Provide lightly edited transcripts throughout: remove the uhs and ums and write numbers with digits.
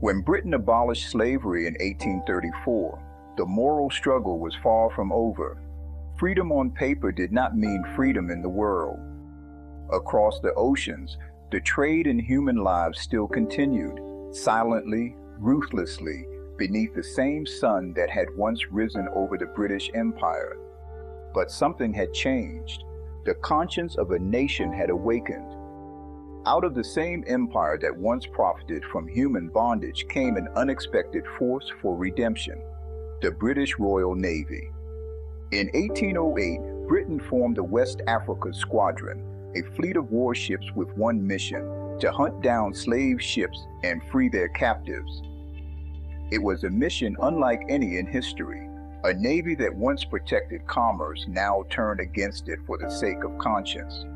When Britain abolished slavery in 1834, the moral struggle was far from over. Freedom on paper did not mean freedom in the world. Across the oceans, the trade in human lives still continued, silently, ruthlessly, beneath the same sun that had once risen over the British Empire. But something had changed. The conscience of a nation had awakened. Out of the same empire that once profited from human bondage came an unexpected force for redemption: the British Royal Navy. In 1808, Britain formed the West Africa Squadron, a fleet of warships with one mission: to hunt down slave ships and free their captives. It was a mission unlike any in history. A navy that once protected commerce now turned against it for the sake of conscience.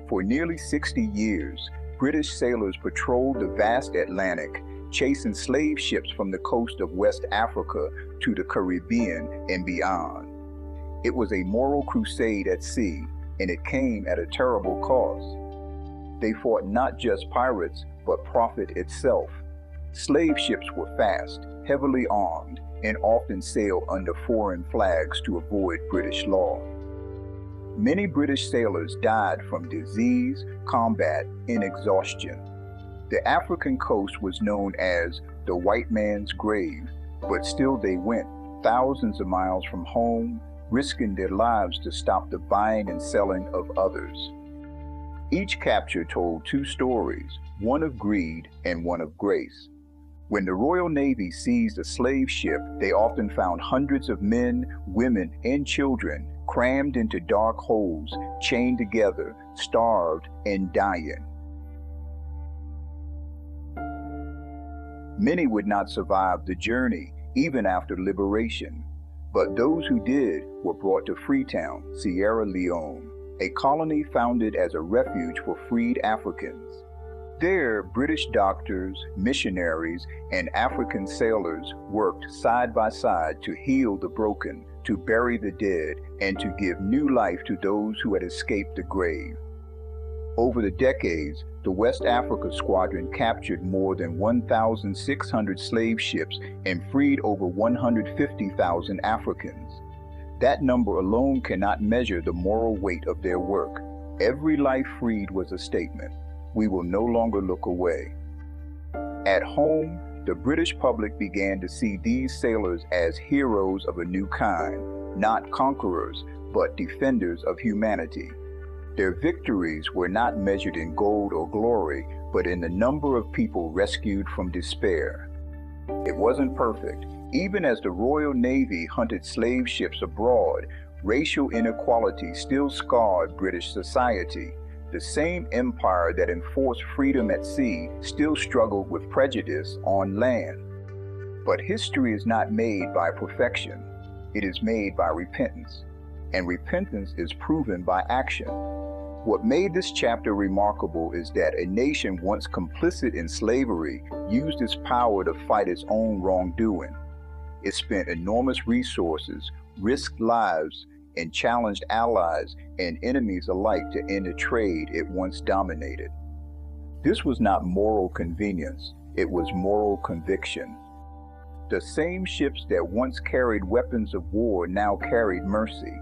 For nearly 60 years, British sailors patrolled the vast Atlantic, chasing slave ships from the coast of West Africa to the Caribbean and beyond. It was a moral crusade at sea, and it came at a terrible cost. They fought not just pirates, but profit itself. Slave ships were fast, heavily armed, and often sailed under foreign flags to avoid British law. Many British sailors died from disease, combat, and exhaustion. The African coast was known as the white man's grave, but still they went, thousands of miles from home, risking their lives to stop the buying and selling of others. Each capture told two stories, one of greed and one of grace. When the Royal Navy seized a slave ship, they often found hundreds of men, women, and children crammed into dark holes, chained together, starved, and dying. Many would not survive the journey, even after liberation. But those who did were brought to Freetown, Sierra Leone, a colony founded as a refuge for freed Africans. There, British doctors, missionaries, and African sailors worked side by side to heal the broken, to bury the dead, and to give new life to those who had escaped the grave. Over the decades, the West Africa Squadron captured more than 1,600 slave ships and freed over 150,000 Africans. That number alone cannot measure the moral weight of their work. Every life freed was a statement. We will no longer look away. At home, the British public began to see these sailors as heroes of a new kind, not conquerors, but defenders of humanity. Their victories were not measured in gold or glory, but in the number of people rescued from despair. It wasn't perfect. Even as the Royal Navy hunted slave ships abroad, racial inequality still scarred British society. The same empire that enforced freedom at sea still struggled with prejudice on land. But history is not made by perfection. It is made by repentance. And repentance is proven by action. What made this chapter remarkable is that a nation once complicit in slavery used its power to fight its own wrongdoing. It spent enormous resources, risked lives, and challenged allies and enemies alike to end a trade it once dominated. This was not moral convenience, it was moral conviction. The same ships that once carried weapons of war now carried mercy.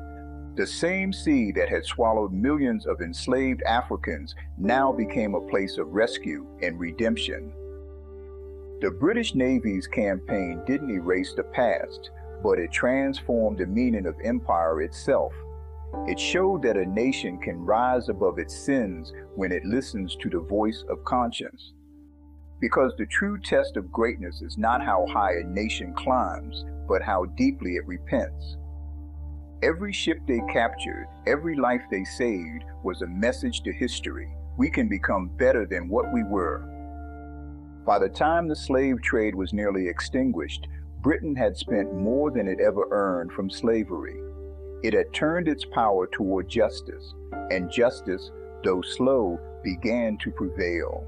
The same sea that had swallowed millions of enslaved Africans now became a place of rescue and redemption. The British Navy's campaign didn't erase the past, but it transformed the meaning of empire itself. It showed that a nation can rise above its sins when it listens to the voice of conscience. Because the true test of greatness is not how high a nation climbs, but how deeply it repents. Every ship they captured, every life they saved, was a message to history. We can become better than what we were. By the time the slave trade was nearly extinguished, Britain had spent more than it ever earned from slavery. It had turned its power toward justice, and justice, though slow, began to prevail.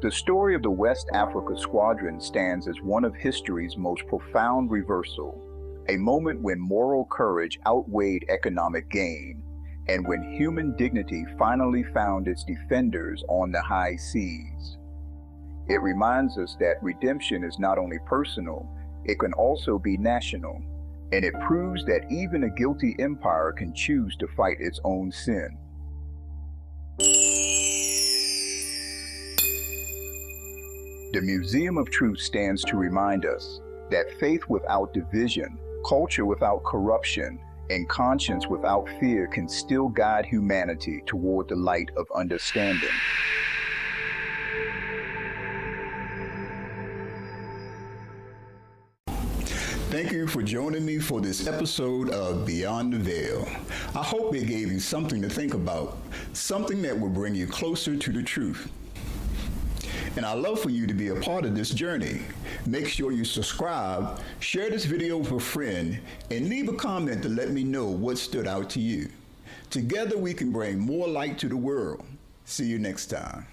The story of the West Africa Squadron stands as one of history's most profound reversal, a moment when moral courage outweighed economic gain, and when human dignity finally found its defenders on the high seas. It reminds us that redemption is not only personal, it can also be national. And it proves that even a guilty empire can choose to fight its own sin. The Museum of Truth stands to remind us that faith without division, culture without corruption, and conscience without fear can still guide humanity toward the light of understanding. Thank you for joining me for this episode of Beyond the Veil. I hope it gave you something to think about, something that will bring you closer to the truth. And I'd love for you to be a part of this journey. Make sure you subscribe, share this video with a friend, and leave a comment to let me know what stood out to you. Together we can bring more light to the world. See you next time.